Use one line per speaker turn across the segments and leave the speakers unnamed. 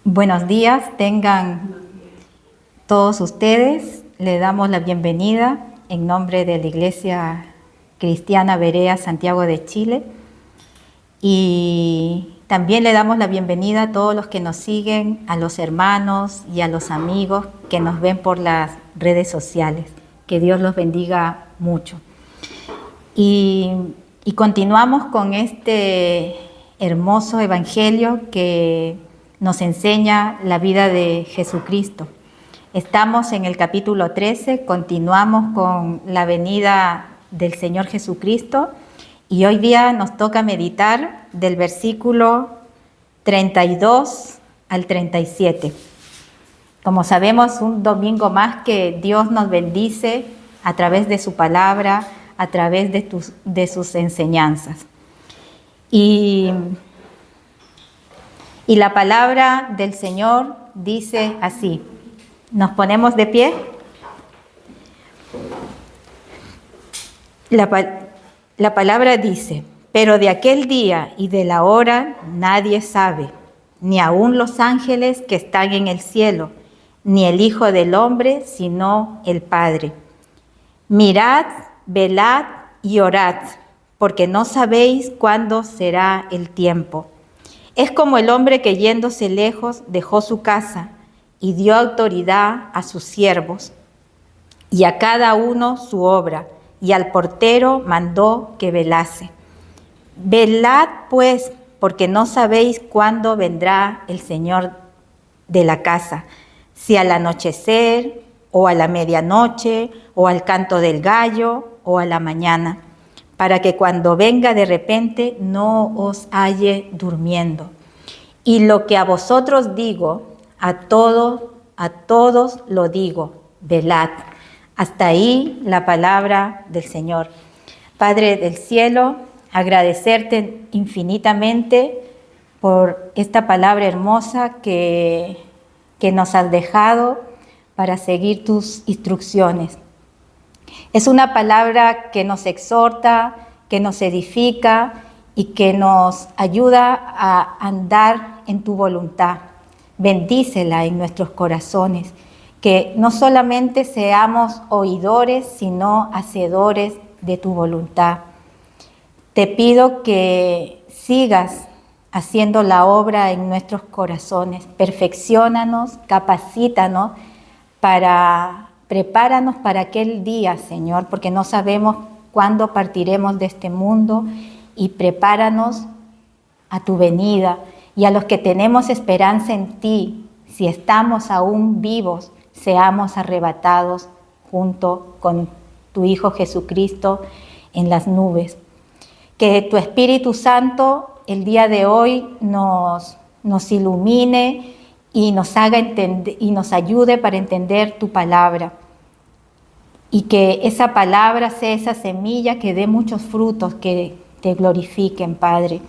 Buenos días, tengan todos ustedes. Le damos la bienvenida en nombre de la Iglesia Cristiana Berea Santiago de Chile. Y también le damos la bienvenida a todos los que nos siguen, a los hermanos y a los amigos que nos ven por las redes sociales. Que Dios los bendiga mucho. Y continuamos con este hermoso evangelio que nos enseña la vida de Jesucristo. Estamos en el capítulo 13, continuamos con la venida del Señor Jesucristo y hoy día nos toca meditar del versículo 32 al 37. Como sabemos, un domingo más que Dios nos bendice a través de su palabra, a través de sus enseñanzas. Y la palabra del Señor dice así. ¿Nos ponemos de pie? La palabra dice: pero de aquel día y de la hora nadie sabe, ni aun los ángeles que están en el cielo, ni el Hijo del Hombre, sino el Padre. Mirad, velad y orad, porque no sabéis cuándo será el tiempo. Es como el hombre que yéndose lejos dejó su casa y dio autoridad a sus siervos y a cada uno su obra, y al portero mandó que velase. Velad pues, porque no sabéis cuándo vendrá el Señor de la casa, si al anochecer, o a la medianoche, o al canto del gallo, o a la mañana, para que cuando venga de repente no os halle durmiendo. Y lo que a vosotros digo, a todos lo digo, velad. Hasta ahí la palabra del Señor. Padre del cielo, agradecerte infinitamente por esta palabra hermosa que nos has dejado para seguir tus instrucciones. Es una palabra que nos exhorta, que nos edifica y que nos ayuda a andar en tu voluntad. Bendícela en nuestros corazones, que no solamente seamos oidores, sino hacedores de tu voluntad. Te pido que sigas haciendo la obra en nuestros corazones. Perfecciónanos, capacítanos, prepáranos para aquel día, Señor, porque no sabemos cuándo partiremos de este mundo, y prepáranos a tu venida. Y a los que tenemos esperanza en ti, si estamos aún vivos, seamos arrebatados junto con tu Hijo Jesucristo en las nubes. Que tu Espíritu Santo el día de hoy nos ilumine y nos haga entender y nos ayude para entender tu palabra. Y que esa palabra sea esa semilla que dé muchos frutos que te glorifiquen, Padre.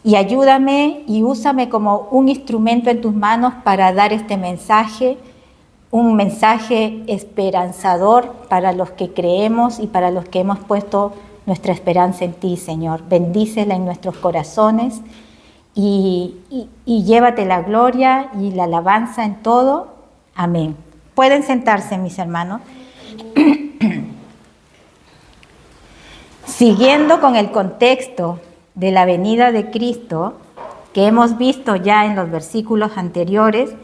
Y ayúdame y úsame como un instrumento en tus manos para dar este mensaje, un mensaje esperanzador para los que creemos y para los que hemos puesto nuestra esperanza en ti, Señor. Bendícela en nuestros corazones y llévate la gloria y la alabanza en todo. Amén. Pueden sentarse, mis hermanos. Siguiendo con el contexto de la venida de Cristo, que hemos visto ya en los versículos anteriores,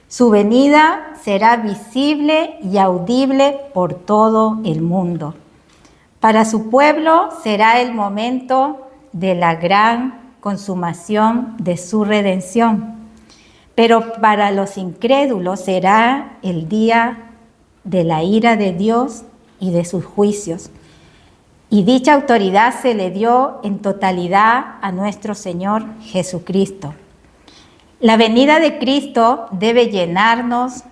su venida será visible y audible por todo el mundo. Para su pueblo será el momento de la gran consumación de su redención, pero para los incrédulos será el día de la ira de Dios y de sus juicios. Y dicha autoridad se le dio en totalidad a nuestro Señor Jesucristo. La venida de Cristo debe llenarnos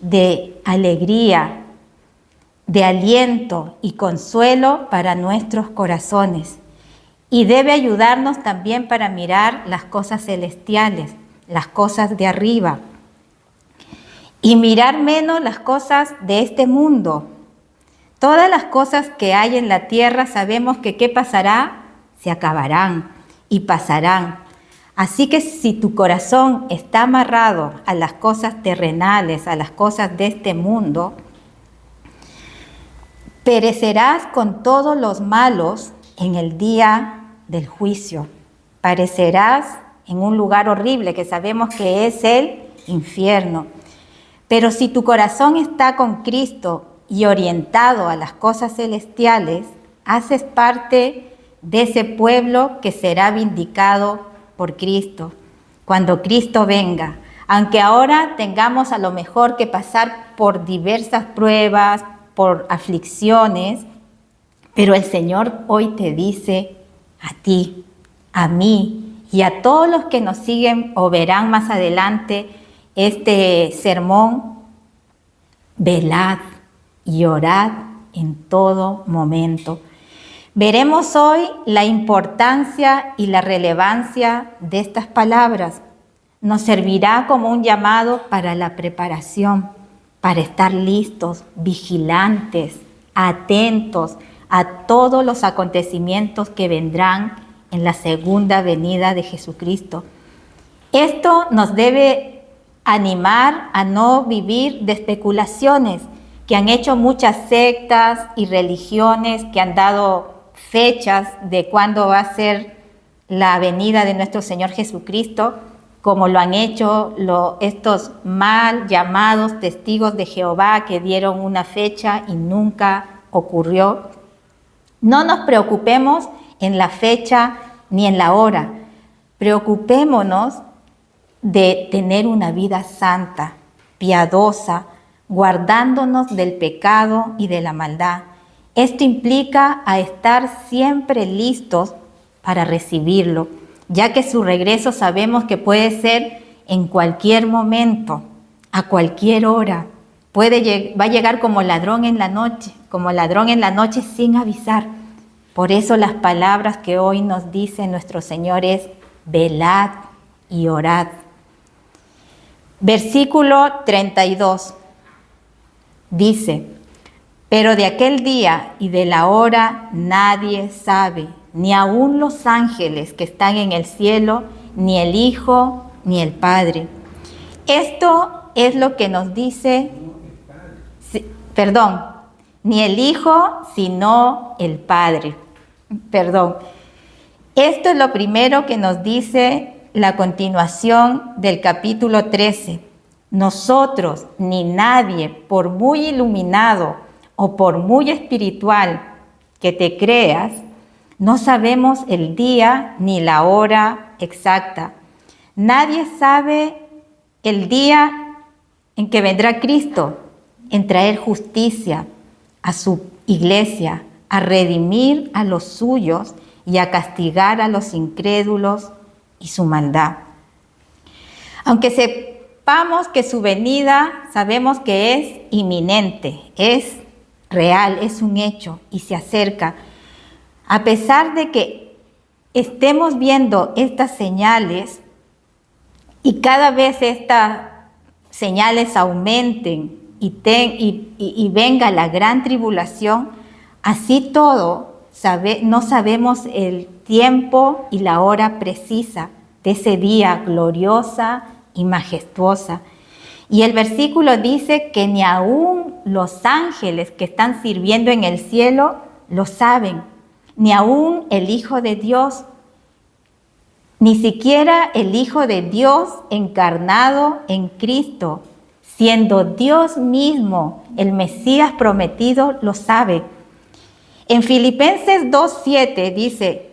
de alegría, de aliento y consuelo para nuestros corazones. Y debe ayudarnos también para mirar las cosas celestiales, las cosas de arriba. Y mirar menos las cosas de este mundo. Todas las cosas que hay en la tierra sabemos que ¿qué pasará? Se acabarán y pasarán. Así que si tu corazón está amarrado a las cosas terrenales, a las cosas de este mundo, perecerás con todos los malos en el día del juicio. Perecerás en un lugar horrible que sabemos que es el infierno. Pero si tu corazón está con Cristo y orientado a las cosas celestiales, haces parte de ese pueblo que será vindicado por Cristo cuando Cristo venga. Aunque ahora tengamos a lo mejor que pasar por diversas pruebas, por aflicciones, pero el Señor hoy te dice a ti, a mí y a todos los que nos siguen o verán más adelante este sermón: velad y orad en todo momento. Veremos hoy la importancia y la relevancia de estas palabras. Nos servirá como un llamado para la preparación, para estar listos, vigilantes, atentos a todos los acontecimientos que vendrán en la segunda venida de Jesucristo. Esto nos debe animar a no vivir de especulaciones que han hecho muchas sectas y religiones que han dado fechas de cuándo va a ser la venida de nuestro Señor Jesucristo, como lo han hecho estos mal llamados testigos de Jehová que dieron una fecha y nunca ocurrió. No nos preocupemos en la fecha ni en la hora. Preocupémonos de tener una vida santa, piadosa, guardándonos del pecado y de la maldad. Esto implica a estar siempre listos para recibirlo, ya que su regreso sabemos que puede ser en cualquier momento, a cualquier hora. Va a llegar como ladrón en la noche sin avisar. Por eso las palabras que hoy nos dice nuestro Señor es: velad y orad. Versículo 32 dice: pero de aquel día y de la hora nadie sabe, ni aun los ángeles que están en el cielo, ni el Hijo, ni el Padre. Esto es lo que nos dice, ni el Hijo, sino el Padre. Esto es lo primero que nos dice la continuación del capítulo 13. Nosotros, ni nadie, por muy iluminado o por muy espiritual que te creas, no sabemos el día ni la hora exacta. Nadie sabe el día en que vendrá Cristo, en traer justicia a su iglesia, a redimir a los suyos y a castigar a los incrédulos y su maldad. Aunque sepamos que su venida, sabemos que es inminente, es real, es un hecho y se acerca. A pesar de que estemos viendo estas señales y cada vez estas señales aumenten y venga la gran tribulación, así todo no sabemos el tiempo y la hora precisa de ese día gloriosa y majestuosa. Y el versículo dice que ni aún los ángeles que están sirviendo en el cielo lo saben, ni aún el Hijo de Dios, ni siquiera el Hijo de Dios encarnado en Cristo, siendo Dios mismo, el Mesías prometido, lo sabe. En Filipenses 2:7 dice: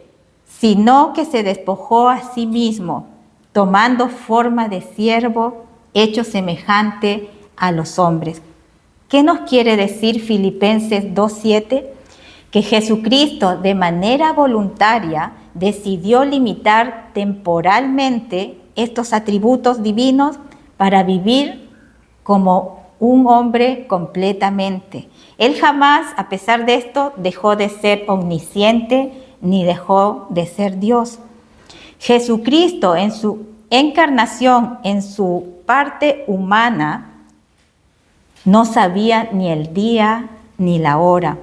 sino que se despojó a sí mismo, tomando forma de siervo, hecho semejante a los hombres. ¿Qué nos quiere decir Filipenses 2:7? Que Jesucristo de manera voluntaria decidió limitar temporalmente estos atributos divinos para vivir como un hombre completamente. Él jamás, a pesar de esto, dejó de ser omnisciente ni dejó de ser Dios. Jesucristo en su encarnación, en su parte humana, no sabía ni el día ni la hora.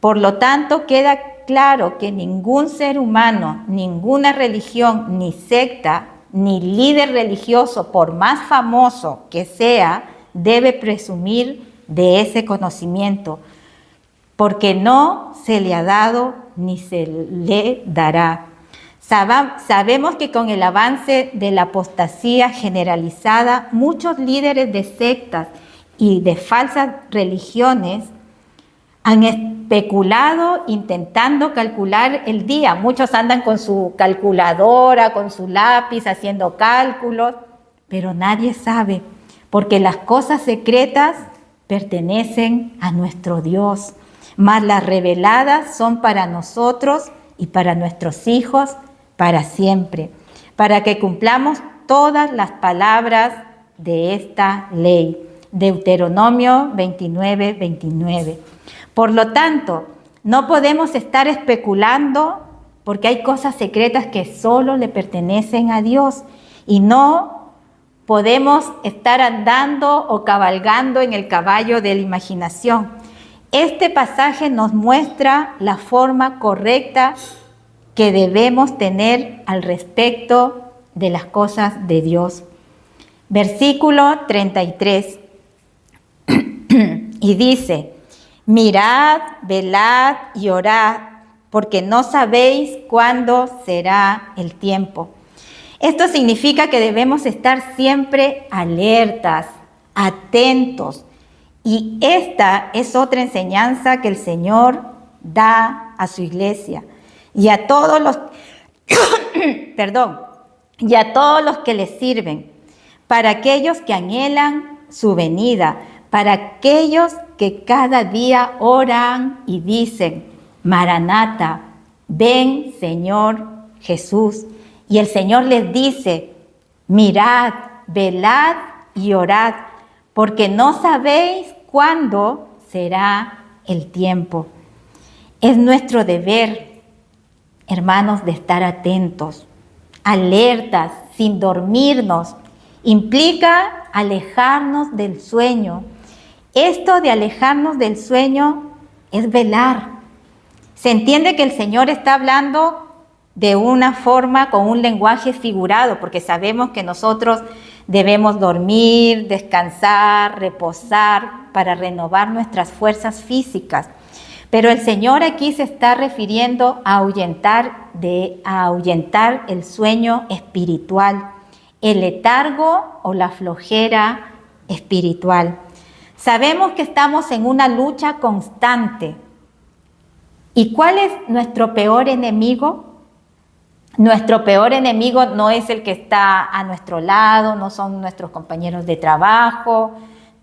Por lo tanto, queda claro que ningún ser humano, ninguna religión, ni secta, ni líder religioso, por más famoso que sea, debe presumir de ese conocimiento, porque no se le ha dado ni se le dará. Sabemos que con el avance de la apostasía generalizada, muchos líderes de sectas y de falsas religiones han especulado intentando calcular el día. Muchos andan con su calculadora, con su lápiz, haciendo cálculos, pero nadie sabe, porque las cosas secretas pertenecen a nuestro Dios, mas las reveladas son para nosotros y para nuestros hijos para siempre, para que cumplamos todas las palabras de esta ley. Deuteronomio 29, 29. Por lo tanto, no podemos estar especulando porque hay cosas secretas que solo le pertenecen a Dios y no podemos estar andando o cabalgando en el caballo de la imaginación. Este pasaje nos muestra la forma correcta que debemos tener al respecto de las cosas de Dios. Versículo 33. Y dice: mirad, velad y orad, porque no sabéis cuándo será el tiempo. Esto significa que debemos estar siempre alertas, atentos. Y esta es otra enseñanza que el Señor da a su iglesia y a todos los, y a todos los que le sirven, para aquellos que anhelan su venida, para aquellos que cada día oran y dicen: Maranata, ven Señor Jesús. Y el Señor les dice: mirad, velad y orad, porque no sabéis cuándo será el tiempo. Es nuestro deber, hermanos, de estar atentos, alertas, sin dormirnos. Implica alejarnos del sueño. Esto de alejarnos del sueño es velar. Se entiende que el Señor está hablando de una forma, con un lenguaje figurado, porque sabemos que nosotros debemos dormir, descansar, reposar para renovar nuestras fuerzas físicas. Pero el Señor aquí se está refiriendo a ahuyentar el sueño espiritual, el letargo o la flojera espiritual. Sabemos que estamos en una lucha constante. ¿Y cuál es nuestro peor enemigo? Nuestro peor enemigo no es el que está a nuestro lado, no son nuestros compañeros de trabajo,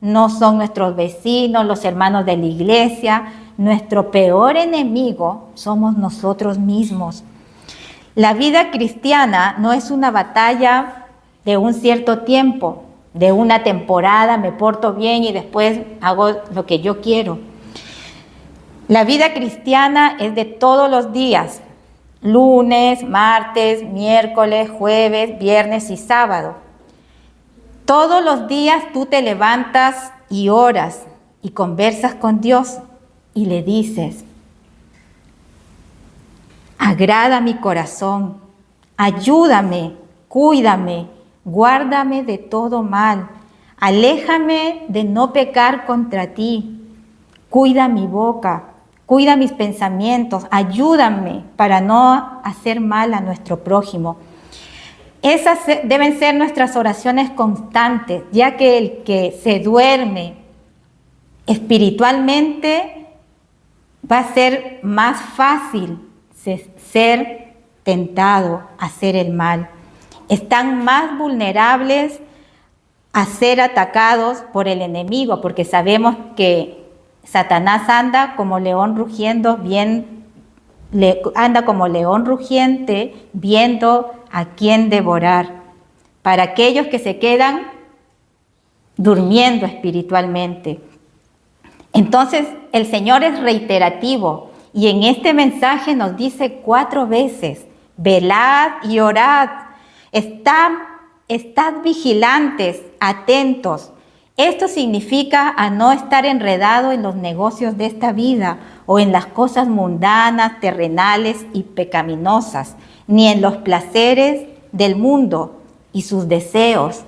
no son nuestros vecinos, los hermanos de la iglesia. Nuestro peor enemigo somos nosotros mismos. La vida cristiana no es una batalla de un cierto tiempo, de una temporada, me porto bien y después hago lo que yo quiero. La vida cristiana es de todos los días, lunes, martes, miércoles, jueves, viernes y sábado. Todos los días tú te levantas y oras y conversas con Dios y le dices: agrada mi corazón, ayúdame, cuídame, guárdame de todo mal, aléjame de no pecar contra ti, cuida mi boca, cuida mis pensamientos, ayúdame para no hacer mal a nuestro prójimo. Esas deben ser nuestras oraciones constantes, ya que el que se duerme espiritualmente va a ser más fácil ser tentado a hacer el mal. Están más vulnerables a ser atacados por el enemigo, porque sabemos que Satanás anda como león rugiendo, viendo a quién devorar. Para aquellos que se quedan durmiendo espiritualmente. Entonces, el Señor es reiterativo y en este mensaje nos dice 4 veces: velad y orad. Estad vigilantes, atentos. Esto significa a no estar enredado en los negocios de esta vida o en las cosas mundanas, terrenales y pecaminosas, ni en los placeres del mundo y sus deseos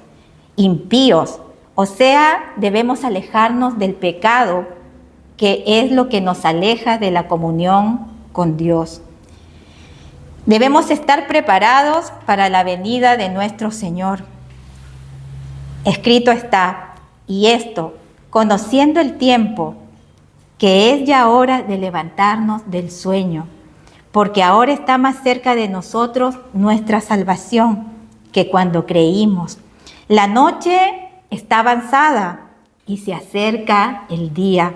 impíos. O sea, debemos alejarnos del pecado, que es lo que nos aleja de la comunión con Dios. Debemos estar preparados para la venida de nuestro Señor. Escrito está, y esto, conociendo el tiempo, que es ya hora de levantarnos del sueño, porque ahora está más cerca de nosotros nuestra salvación que cuando creímos. La noche está avanzada y se acerca el día.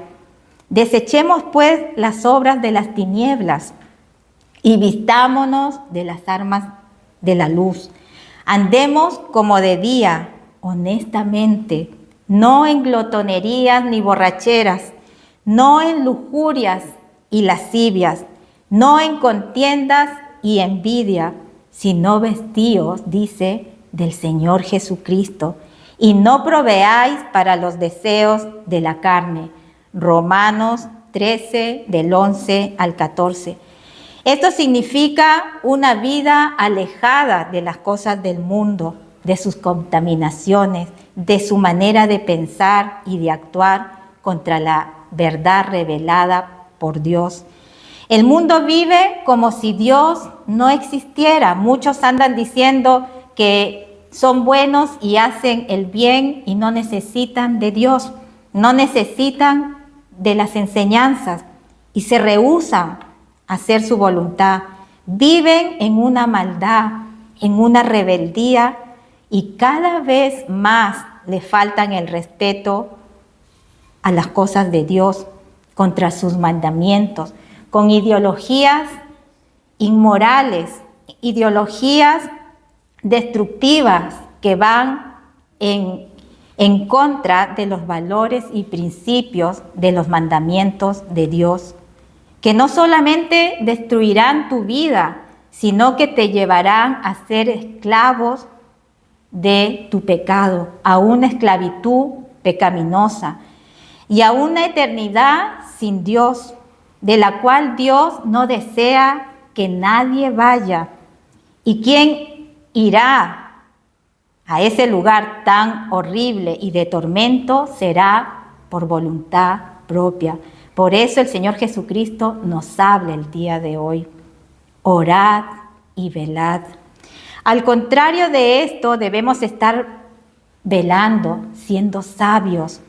Desechemos pues las obras de las tinieblas y vistámonos de las armas de la luz. Andemos como de día, honestamente, no en glotonerías ni borracheras, no en lujurias y lascivias, no en contiendas y envidia, sino vestíos, dice, del Señor Jesucristo, y no proveáis para los deseos de la carne. Romanos 13, del 11 al 14. Esto significa una vida alejada de las cosas del mundo, de sus contaminaciones, de su manera de pensar y de actuar contra la verdad revelada por Dios. El mundo vive como si Dios no existiera. Muchos andan diciendo que son buenos y hacen el bien y no necesitan de Dios, no necesitan de las enseñanzas y se rehúsan a hacer su voluntad. Viven en una maldad, en una rebeldía y cada vez más le faltan el respeto a las cosas de Dios, contra sus mandamientos, con ideologías inmorales, ideologías destructivas que van en contra de los valores y principios de los mandamientos de Dios, que no solamente destruirán tu vida, sino que te llevarán a ser esclavos de tu pecado, a una esclavitud pecaminosa y a una eternidad sin Dios, de la cual Dios no desea que nadie vaya. ¿Y quién irá a ese lugar tan horrible y de tormento? Será por voluntad propia. Por eso el Señor Jesucristo nos habla el día de hoy. Orad y velad. Al contrario de esto, debemos estar velando, siendo sabios,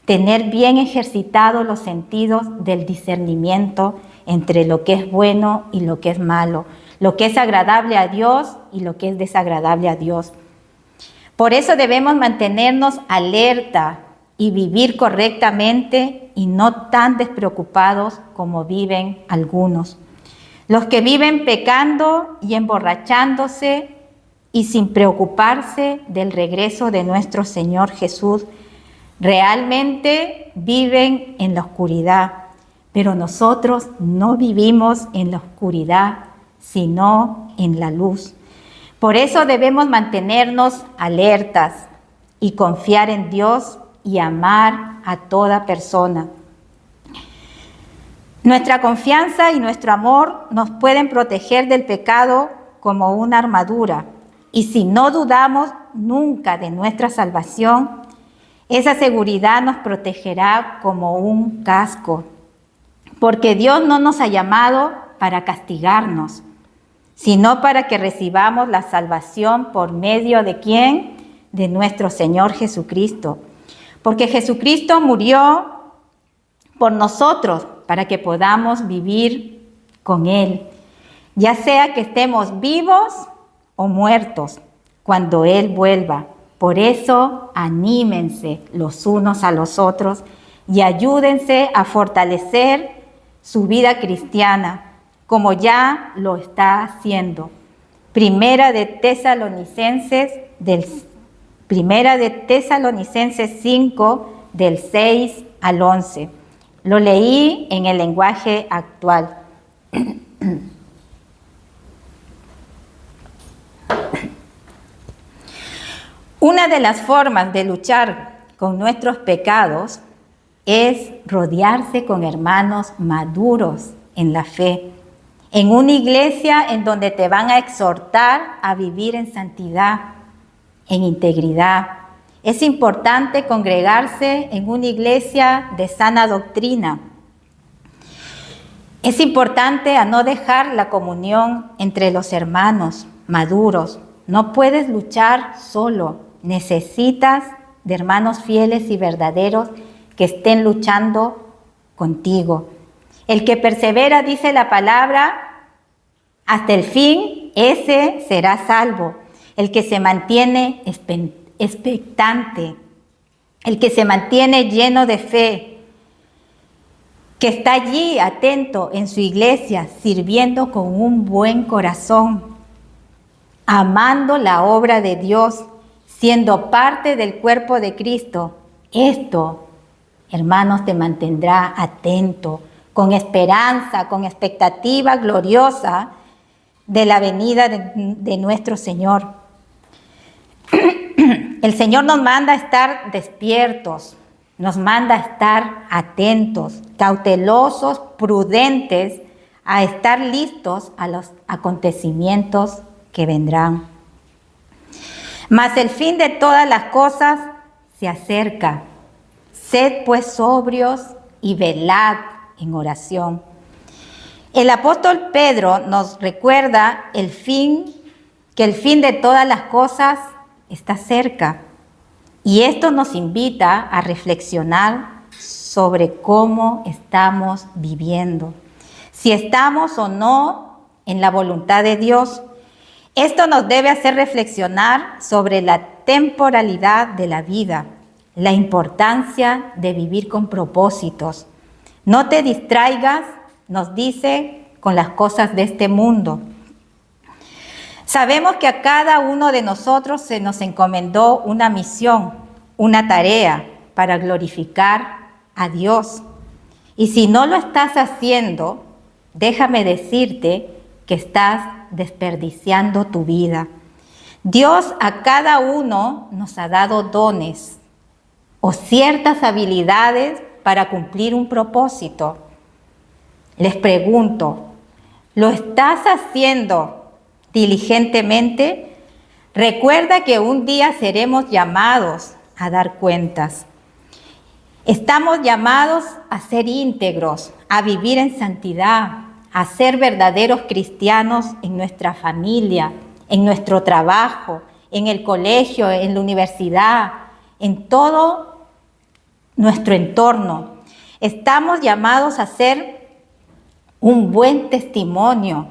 tener bien ejercitados los sentidos del discernimiento entre lo que es bueno y lo que es malo, lo que es agradable a Dios y lo que es desagradable a Dios. Por eso debemos mantenernos alerta y vivir correctamente y no tan despreocupados como viven algunos. Los que viven pecando y emborrachándose y sin preocuparse del regreso de nuestro Señor Jesús, realmente viven en la oscuridad, pero nosotros no vivimos en la oscuridad, sino en la luz. Por eso debemos mantenernos alertas y confiar en Dios y amar a toda persona. Nuestra confianza y nuestro amor nos pueden proteger del pecado como una armadura. Y si no dudamos nunca de nuestra salvación, esa seguridad nos protegerá como un casco. Porque Dios no nos ha llamado para castigarnos, sino para que recibamos la salvación por medio de ¿quién? De nuestro Señor Jesucristo. Porque Jesucristo murió por nosotros para que podamos vivir con Él, ya sea que estemos vivos o muertos cuando Él vuelva. Por eso anímense los unos a los otros y ayúdense a fortalecer su vida cristiana, como ya lo está haciendo. Primera de Tesalonicenses 5, del 6 al 11. Lo leí en el lenguaje actual. Una de las formas de luchar con nuestros pecados es rodearse con hermanos maduros en la fe, en una iglesia en donde te van a exhortar a vivir en santidad, en integridad. Es importante congregarse en una iglesia de sana doctrina. Es importante a no dejar la comunión entre los hermanos maduros. No puedes luchar solo. Necesitas de hermanos fieles y verdaderos que estén luchando contigo. El que persevera, dice la palabra, hasta el fin, ese será salvo. El que se mantiene expectante, el que se mantiene lleno de fe, que está allí atento en su iglesia, sirviendo con un buen corazón, amando la obra de Dios, siendo parte del cuerpo de Cristo. Esto, hermanos, te mantendrá atento, con esperanza, con expectativa gloriosa de la venida de nuestro Señor. El Señor nos manda a estar despiertos, nos manda a estar atentos, cautelosos, prudentes, a estar listos a los acontecimientos que vendrán. Mas el fin de todas las cosas se acerca. Sed pues sobrios y velad en oración. El apóstol Pedro nos recuerda que el fin de todas las cosas está cerca. Y esto nos invita a reflexionar sobre cómo estamos viviendo, si estamos o no en la voluntad de Dios. Esto nos debe hacer reflexionar sobre la temporalidad de la vida, la importancia de vivir con propósitos. No te distraigas, nos dice, con las cosas de este mundo. Sabemos que a cada uno de nosotros se nos encomendó una misión, una tarea para glorificar a Dios. Y si no lo estás haciendo, déjame decirte que estás desperdiciando tu vida. Dios a cada uno nos ha dado dones o ciertas habilidades para cumplir un propósito. Les pregunto, ¿lo estás haciendo diligentemente? Recuerda que un día seremos llamados a dar cuentas. Estamos llamados a ser íntegros, a vivir en santidad, a ser verdaderos cristianos en nuestra familia, en nuestro trabajo, en el colegio, en la universidad, en todo nuestro entorno. Estamos llamados a ser un buen testimonio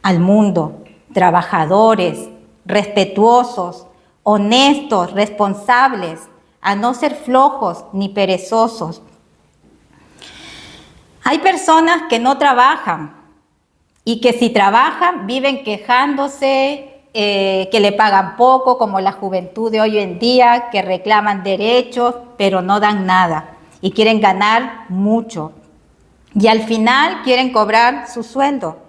al mundo, trabajadores, respetuosos, honestos, responsables, a no ser flojos ni perezosos. Hay personas que no trabajan y que si trabajan viven quejándose, que le pagan poco, como la juventud de hoy en día, que reclaman derechos, pero no dan nada y quieren ganar mucho. Y al final quieren cobrar su sueldo.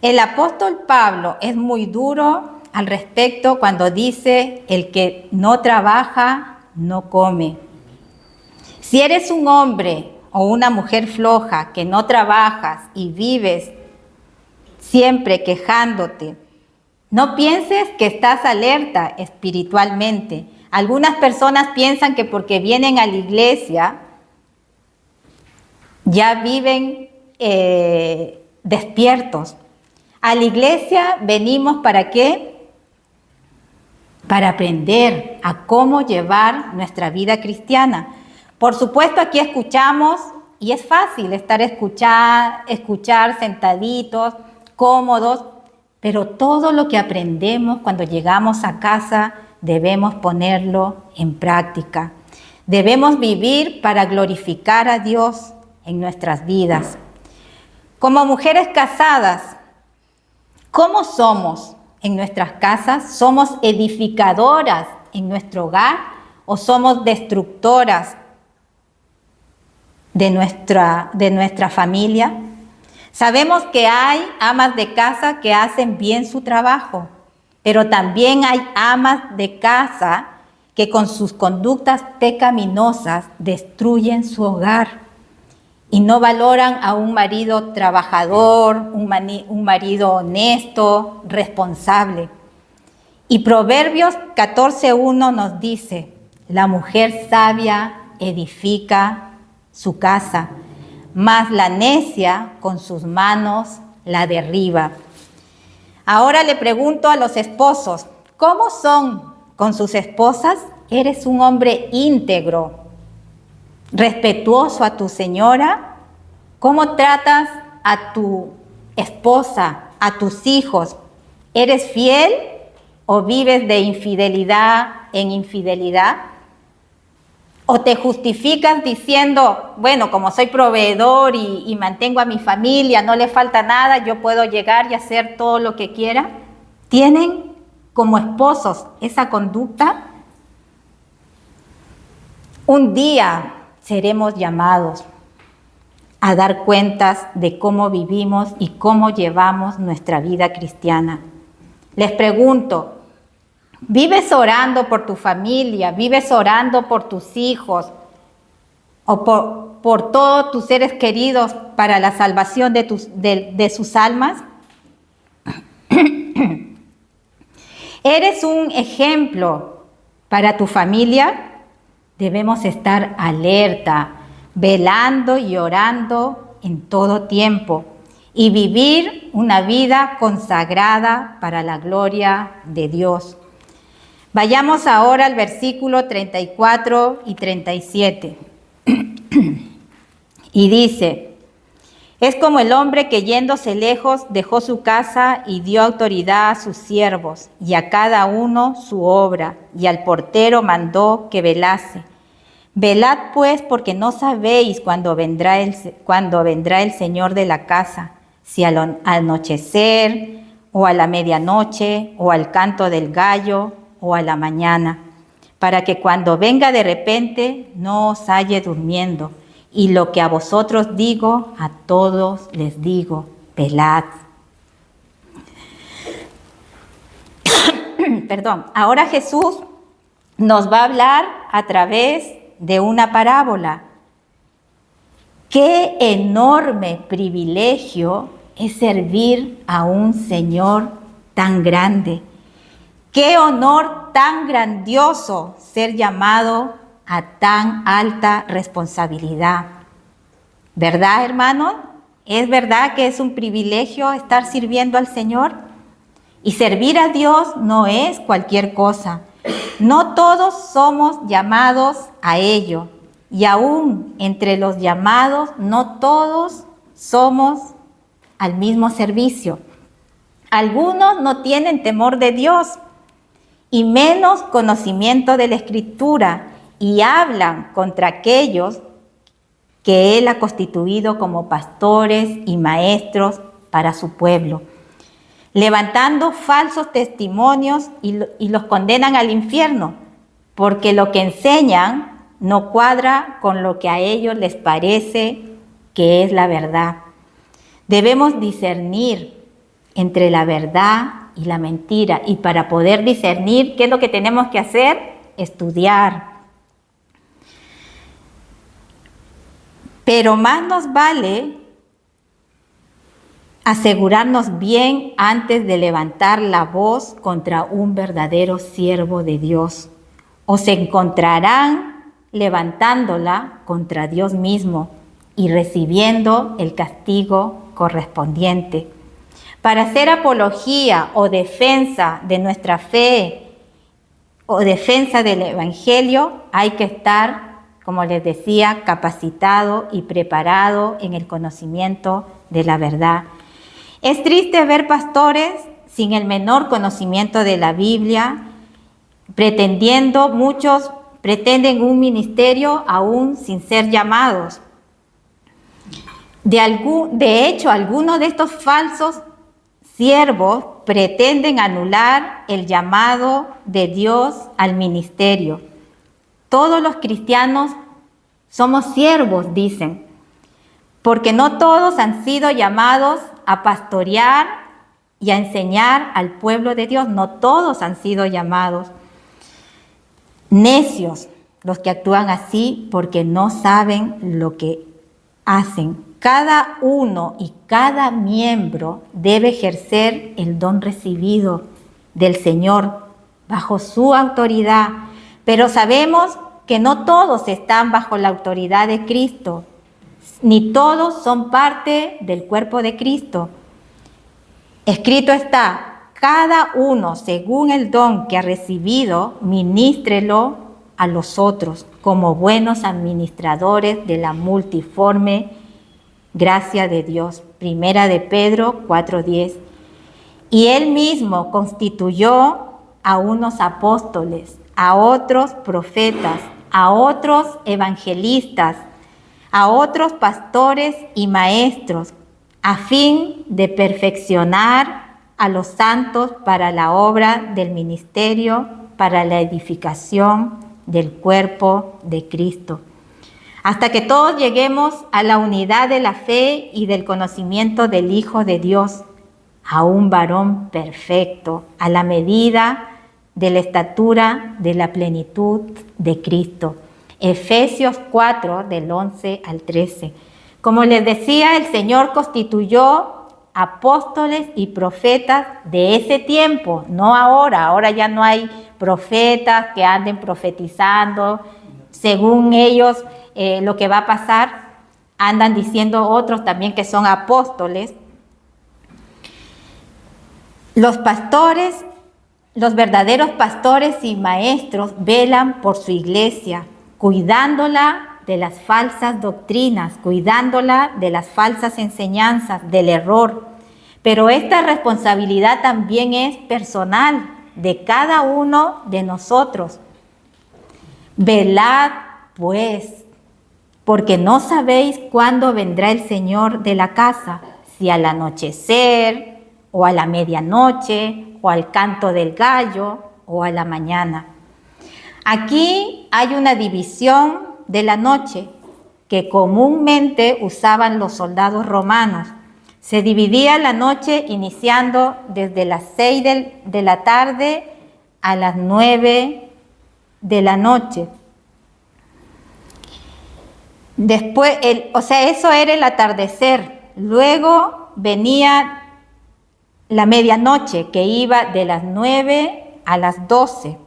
El apóstol Pablo es muy duro al respecto cuando dice: el que no trabaja, no come. Si eres un hombre o una mujer floja que no trabajas y vives siempre quejándote, no pienses que estás alerta espiritualmente. Algunas personas piensan que porque vienen a la iglesia ya viven despiertos. A la iglesia venimos ¿para qué? Para aprender a cómo llevar nuestra vida cristiana. Por supuesto, aquí escuchamos y es fácil escuchar sentaditos, cómodos, pero todo lo que aprendemos cuando llegamos a casa debemos ponerlo en práctica. Debemos vivir para glorificar a Dios en nuestras vidas. Como mujeres casadas, ¿cómo somos en nuestras casas? ¿Somos edificadoras en nuestro hogar o somos destructoras de nuestra familia? Sabemos que hay amas de casa que hacen bien su trabajo, pero también hay amas de casa que con sus conductas pecaminosas destruyen su hogar y no valoran a un marido trabajador, un marido honesto, responsable. Y Proverbios 14:1 nos dice: la mujer sabia edifica su casa, mas la necia con sus manos la derriba. Ahora le pregunto a los esposos, ¿cómo son con sus esposas? ¿Eres un hombre íntegro, respetuoso a tu señora? ¿Cómo tratas a tu esposa, a tus hijos? ¿Eres fiel o vives de infidelidad en infidelidad? ¿O te justificas diciendo, bueno, como soy proveedor y mantengo a mi familia, no le falta nada, yo puedo llegar y hacer todo lo que quiera? ¿Tienen como esposos esa conducta? Un día seremos llamados a dar cuentas de cómo vivimos y cómo llevamos nuestra vida cristiana. Les pregunto, ¿vives orando por tu familia? ¿Vives orando por tus hijos? ¿O por todos tus seres queridos para la salvación de sus almas? ¿Eres un ejemplo para tu familia? Debemos estar alerta, velando y orando en todo tiempo y vivir una vida consagrada para la gloria de Dios. Vayamos ahora al versículo 34 y 37. Y dice: es como el hombre que yéndose lejos dejó su casa y dio autoridad a sus siervos y a cada uno su obra, y al portero mandó que velase. Velad pues, porque no sabéis cuándo vendrá el Señor de la casa, si al anochecer, o a la medianoche, o al canto del gallo, o a la mañana, para que cuando venga de repente no os halle durmiendo. Y lo que a vosotros digo, a todos les digo: velad. Perdón. Ahora Jesús nos va a hablar a través de una parábola. Qué enorme privilegio es servir a un Señor tan grande. Qué honor tan grandioso ser llamado a tan alta responsabilidad. ¿Verdad, hermano? ¿Es verdad que es un privilegio estar sirviendo al Señor? Y servir a Dios no es cualquier cosa. No todos somos llamados a ello. Y aún entre los llamados, no todos somos al mismo servicio. Algunos no tienen temor de Dios y menos conocimiento de la Escritura, y hablan contra aquellos que Él ha constituido como pastores y maestros para su pueblo, levantando falsos testimonios y los condenan al infierno, porque lo que enseñan no cuadra con lo que a ellos les parece que es la verdad. Debemos discernir entre la verdad y la mentira, y para poder discernir, ¿qué es lo que tenemos que hacer? Estudiar. Pero más nos vale asegurarnos bien antes de levantar la voz contra un verdadero siervo de Dios, o se encontrarán levantándola contra Dios mismo y recibiendo el castigo correspondiente. Para hacer apología o defensa de nuestra fe o defensa del Evangelio hay que estar, como les decía, capacitado y preparado en el conocimiento de la verdad. Es triste ver pastores sin el menor conocimiento de la Biblia, muchos pretenden un ministerio aún sin ser llamados. De hecho, algunos de estos falsos siervos pretenden anular el llamado de Dios al ministerio. Todos los cristianos somos siervos, dicen, porque no todos han sido llamados a pastorear y a enseñar al pueblo de Dios. No todos han sido llamados. Necios los que actúan así porque no saben lo que hacen. Cada uno y cada miembro debe ejercer el don recibido del Señor bajo su autoridad, pero sabemos que no todos están bajo la autoridad de Cristo, ni todos son parte del cuerpo de Cristo. Escrito está: cada uno según el don que ha recibido, ministrelo a los otros como buenos administradores de la multiforme gracia de Dios. Primera de Pedro 4:10. Y él mismo constituyó a unos apóstoles, a otros profetas, a otros evangelistas, a otros pastores y maestros, a fin de perfeccionar a los santos para la obra del ministerio, para la edificación del cuerpo de Cristo, hasta que todos lleguemos a la unidad de la fe y del conocimiento del Hijo de Dios, a un varón perfecto, a la medida de la estatura de la plenitud de Cristo. Efesios 4, del 11 al 13. Como les decía, el Señor constituyó apóstoles y profetas de ese tiempo, no ahora. Ahora ya no hay profetas que anden profetizando. Según ellos, lo que va a pasar, andan diciendo otros también que son apóstoles. Los pastores, los verdaderos pastores y maestros velan por su iglesia, cuidándola de las falsas doctrinas, cuidándola de las falsas enseñanzas, del error. Pero esta responsabilidad también es personal de cada uno de nosotros. Velad, pues, porque no sabéis cuándo vendrá el Señor de la casa, si al anochecer, o a la medianoche, o al canto del gallo, o a la mañana. Aquí hay una división de la noche que comúnmente usaban los soldados romanos. Se dividía la noche iniciando desde las 6 de la tarde a las 9 de la noche. Después, eso era el atardecer. Luego venía la medianoche, que iba de las 9 a las 12.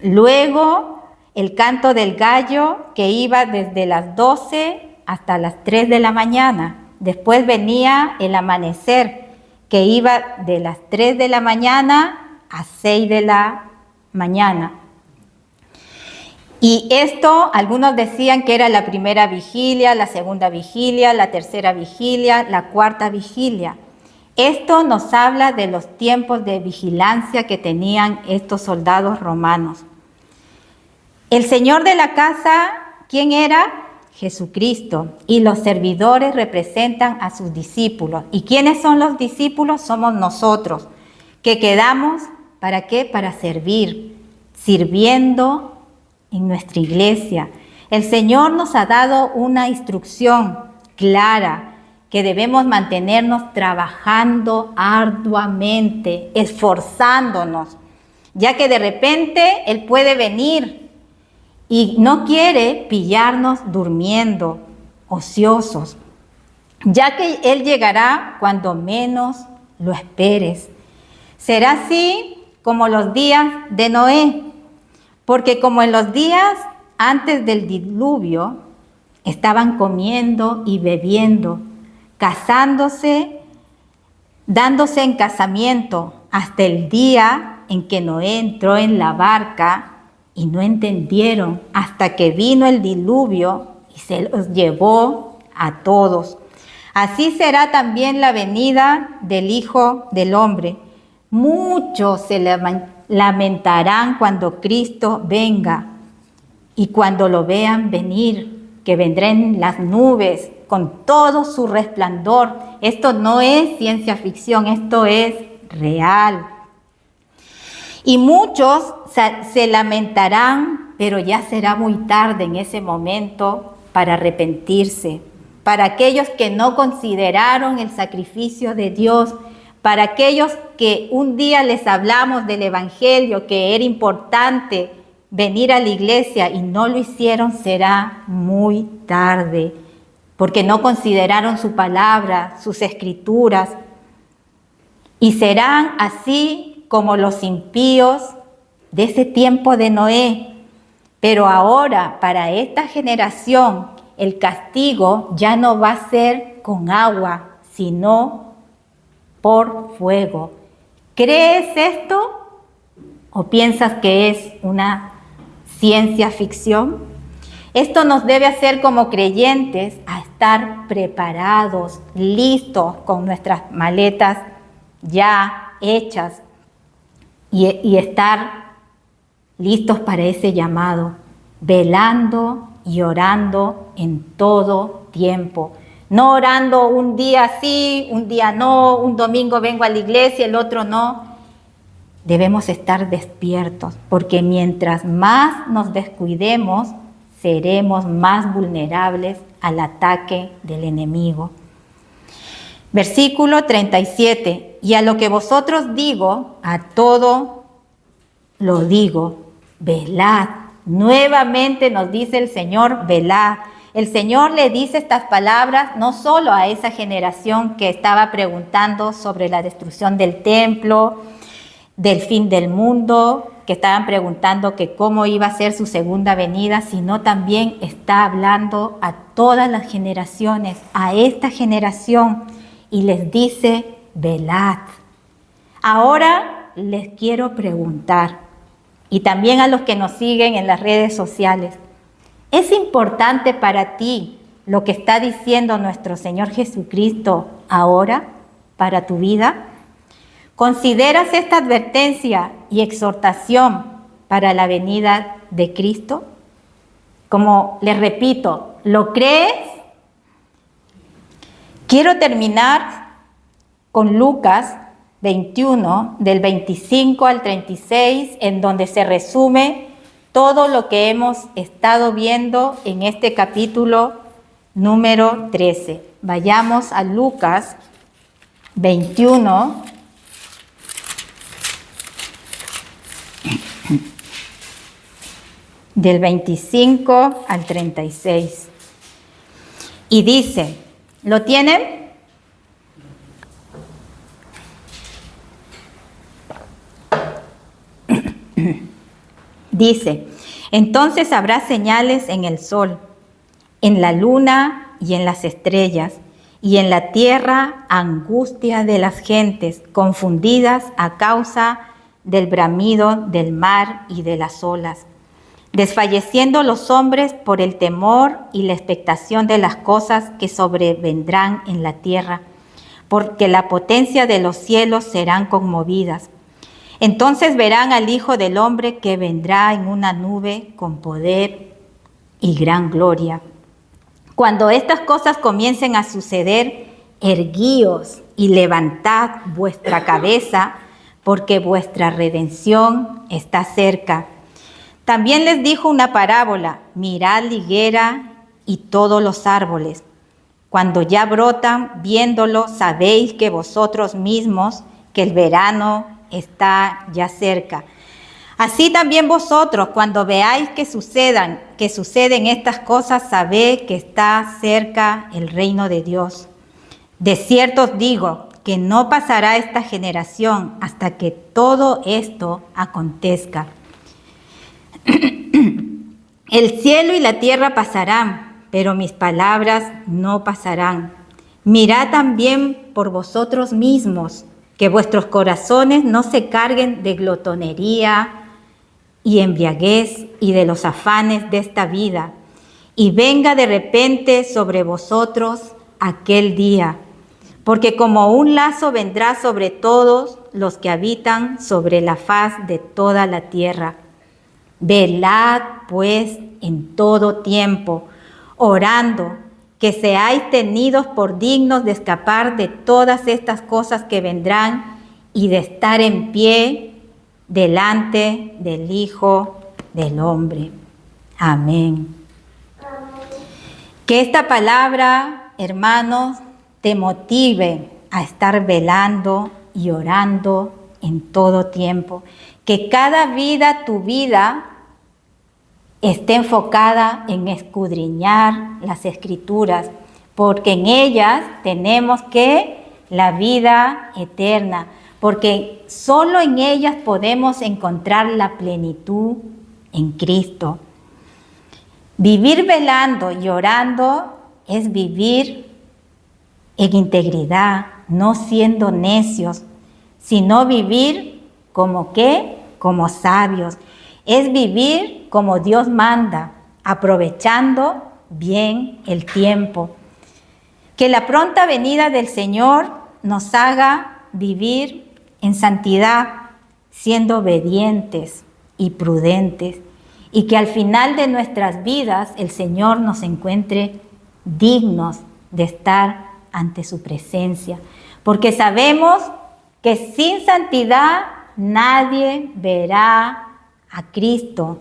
Luego el canto del gallo, que iba desde las 12 hasta las 3 de la mañana. Después venía el amanecer, que iba de las 3 de la mañana a 6 de la mañana. Y esto, algunos decían que era la primera vigilia, la segunda vigilia, la tercera vigilia, la cuarta vigilia. Esto nos habla de los tiempos de vigilancia que tenían estos soldados romanos. El Señor de la casa, ¿quién era? Jesucristo. Y los servidores representan a sus discípulos. ¿Y quiénes son los discípulos? Somos nosotros, que quedamos, ¿para qué? Para servir, sirviendo en nuestra iglesia. El Señor nos ha dado una instrucción clara, que debemos mantenernos trabajando arduamente, esforzándonos, ya que de repente Él puede venir y no quiere pillarnos durmiendo, ociosos, ya que Él llegará cuando menos lo esperes. Será así como los días de Noé, porque como en los días antes del diluvio, estaban comiendo y bebiendo, casándose, dándose en casamiento, hasta el día en que Noé entró en la barca y no entendieron hasta que vino el diluvio y se los llevó a todos. Así será también la venida del Hijo del Hombre. Muchos se lamentarán cuando Cristo venga y cuando lo vean venir, que vendrá en las nubes con todo su resplandor. Esto no es ciencia ficción, esto es real. Y muchos se lamentarán, pero ya será muy tarde en ese momento para arrepentirse. Para aquellos que no consideraron el sacrificio de Dios, para aquellos que un día les hablamos del Evangelio, que era importante venir a la iglesia y no lo hicieron, será muy tarde, porque no consideraron su palabra, sus escrituras, y serán así como los impíos de ese tiempo de Noé. Pero ahora, para esta generación, el castigo ya no va a ser con agua, sino por fuego. ¿Crees esto o piensas que es una ciencia ficción? Esto nos debe hacer como creyentes a estar preparados, listos, con nuestras maletas ya hechas y estar listos para ese llamado, velando y orando en todo tiempo. No orando un día sí, un día no, un domingo vengo a la iglesia, el otro no. Debemos estar despiertos, porque mientras más nos descuidemos, seremos más vulnerables al ataque del enemigo. Versículo 37. Y a lo que vosotros digo, a todo lo digo, velad. Nuevamente nos dice el Señor, velad. El Señor le dice estas palabras no solo a esa generación que estaba preguntando sobre la destrucción del templo, del fin del mundo, que estaban preguntando que cómo iba a ser su segunda venida, sino también está hablando a todas las generaciones, a esta generación, y les dice, velad. Ahora les quiero preguntar, y también a los que nos siguen en las redes sociales, ¿es importante para ti lo que está diciendo nuestro Señor Jesucristo ahora para tu vida? ¿Consideras esta advertencia y exhortación para la venida de Cristo? Como les repito, ¿lo crees? Quiero terminar con Lucas 21, del 25 al 36, en donde se resume todo lo que hemos estado viendo en este capítulo número 13. Vayamos a Lucas 21, del 25 al 36. Y dice, ¿lo tienen? Dice, entonces habrá señales en el sol, en la luna y en las estrellas, y en la tierra angustia de las gentes, confundidas a causa del bramido del mar y de las olas, desfalleciendo los hombres por el temor y la expectación de las cosas que sobrevendrán en la tierra, porque la potencia de los cielos serán conmovidas. Entonces verán al Hijo del Hombre que vendrá en una nube con poder y gran gloria. Cuando estas cosas comiencen a suceder, erguíos y levantad vuestra cabeza, porque vuestra redención está cerca. También les dijo una parábola, mirad la higuera y todos los árboles. Cuando ya brotan, viéndolo, sabéis que vosotros mismos, que el verano está ya cerca. Así también vosotros, cuando veáis que suceden estas cosas, sabed que está cerca el reino de Dios. De cierto os digo que no pasará esta generación hasta que todo esto acontezca. El cielo y la tierra pasarán, pero mis palabras no pasarán. Mirad también por vosotros mismos, que vuestros corazones no se carguen de glotonería y embriaguez y de los afanes de esta vida, y venga de repente sobre vosotros aquel día, porque como un lazo vendrá sobre todos los que habitan sobre la faz de toda la tierra. Velad, pues, en todo tiempo, orando, que seáis tenidos por dignos de escapar de todas estas cosas que vendrán y de estar en pie delante del Hijo del Hombre. Amén. Que esta palabra, hermanos, te motive a estar velando y orando en todo tiempo. Que cada vida, tu vida, esté enfocada en escudriñar las Escrituras, porque en ellas tenemos que la vida eterna, porque solo en ellas podemos encontrar la plenitud en Cristo. Vivir velando y orando es vivir en integridad, no siendo necios, sino vivir como ¿qué? Como sabios. Es vivir como Dios manda, aprovechando bien el tiempo. Que la pronta venida del Señor nos haga vivir en santidad, siendo obedientes y prudentes, y que al final de nuestras vidas el Señor nos encuentre dignos de estar ante su presencia, porque sabemos que sin santidad nadie verá a Cristo.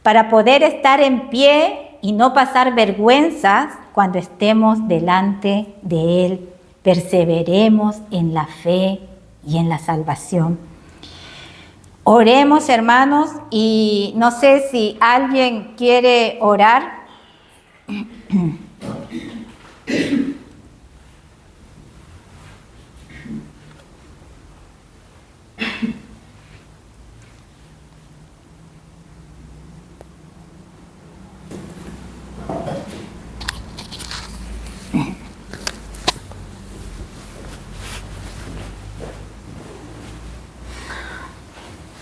Para poder estar en pie y no pasar vergüenzas cuando estemos delante de Él, perseveremos en la fe y en la salvación. Oremos, hermanos, y no sé si alguien quiere orar.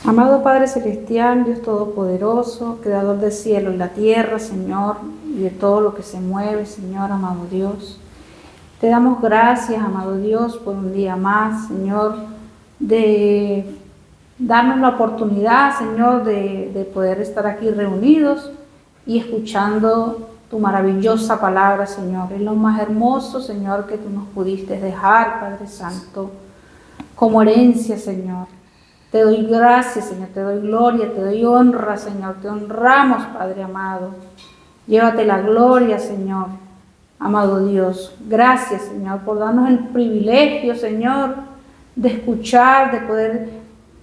Amado Padre Celestial, Dios Todopoderoso, Creador del cielo y la tierra, Señor, y de todo lo que se mueve, Señor, amado Dios. Te damos gracias, amado Dios, por un día más, Señor, de darnos la oportunidad, Señor, de poder estar aquí reunidos y escuchando tu maravillosa palabra, Señor. Es lo más hermoso, Señor, que tú nos pudiste dejar, Padre Santo, como herencia, Señor. Te doy gracias, Señor, te doy gloria, te doy honra, Señor, te honramos, Padre amado. Llévate la gloria, Señor, amado Dios. Gracias, Señor, por darnos el privilegio, Señor, de escuchar, de poder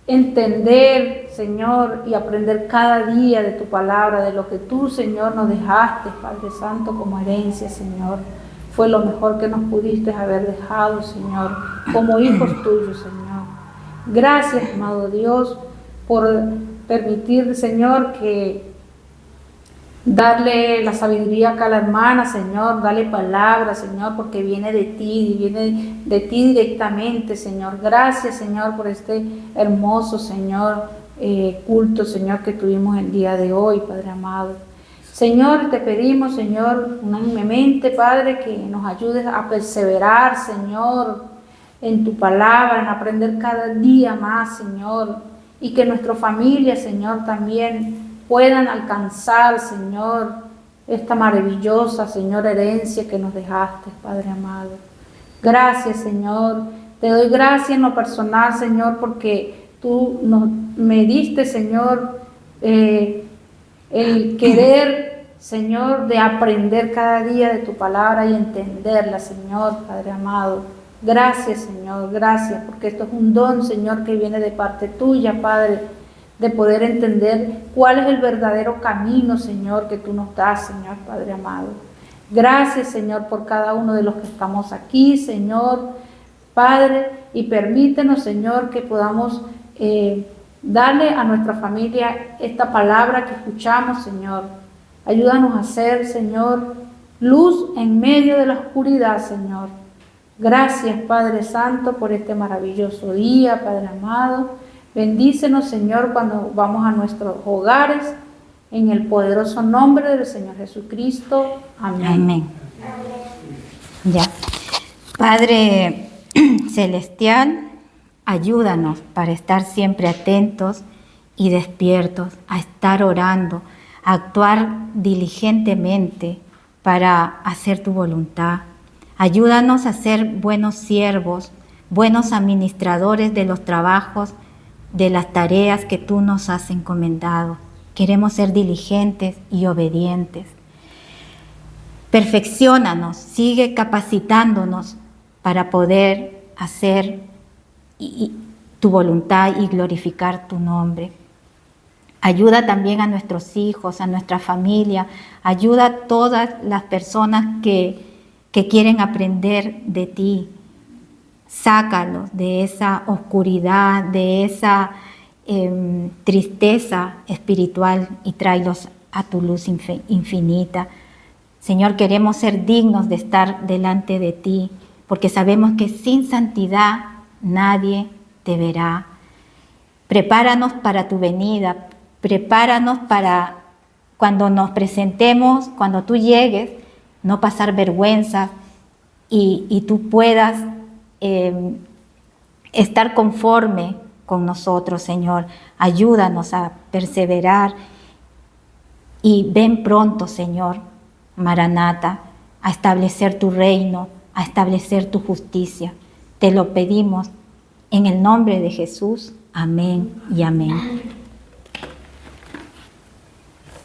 entender, Señor, y aprender cada día de tu palabra, de lo que tú, Señor, nos dejaste, Padre Santo, como herencia, Señor. Fue lo mejor que nos pudiste haber dejado, Señor, como hijos tuyos, Señor. Gracias, amado Dios, por permitir, Señor, que darle la sabiduría a cada hermana, Señor, darle palabra, Señor, porque viene de ti directamente, Señor. Gracias, Señor, por este hermoso, Señor, culto, Señor, que tuvimos el día de hoy, Padre amado. Señor, te pedimos, Señor, unánimemente, Padre, que nos ayudes a perseverar, Señor, en tu palabra, en aprender cada día más, Señor, y que nuestra familia, Señor, también puedan alcanzar, Señor, esta maravillosa, Señor, herencia que nos dejaste, Padre amado. Gracias, Señor. Te doy gracias en lo personal, Señor, porque tú me diste, Señor, el querer, Señor, de aprender cada día de tu palabra y entenderla, Señor, Padre amado. Gracias, Señor, gracias, porque esto es un don, Señor, que viene de parte tuya, Padre, de poder entender cuál es el verdadero camino, Señor, que tú nos das, Señor, Padre amado. Gracias, Señor, por cada uno de los que estamos aquí, Señor, Padre, y permítenos, Señor, que podamos darle a nuestra familia esta palabra que escuchamos, Señor. Ayúdanos a ser, Señor, luz en medio de la oscuridad, Señor. Gracias, Padre Santo, por este maravilloso día, Padre amado. Bendícenos, Señor, cuando vamos a nuestros hogares, en el poderoso nombre del Señor Jesucristo. Amén.
Amén. Ya. Padre Celestial, ayúdanos para estar siempre atentos y despiertos, a estar orando, a actuar diligentemente para hacer tu voluntad. Ayúdanos a ser buenos siervos, buenos administradores de los trabajos, de las tareas que tú nos has encomendado. Queremos ser diligentes y obedientes. Perfecciónanos, sigue capacitándonos para poder hacer tu voluntad y glorificar tu nombre. Ayuda también a nuestros hijos, a nuestra familia. Ayuda a todas las personas que quieren aprender de ti. Sácalos de esa oscuridad, de esa tristeza espiritual y tráelos a tu luz infinita. Señor, queremos ser dignos de estar delante de ti, porque sabemos que sin santidad nadie te verá. Prepáranos para tu venida, prepáranos para cuando nos presentemos, cuando tú llegues, no pasar vergüenza y tú puedas estar conforme con nosotros, Señor. Ayúdanos a perseverar y ven pronto, Señor, Maranata, a establecer tu reino, a establecer tu justicia. Te lo pedimos en el nombre de Jesús. Amén y amén.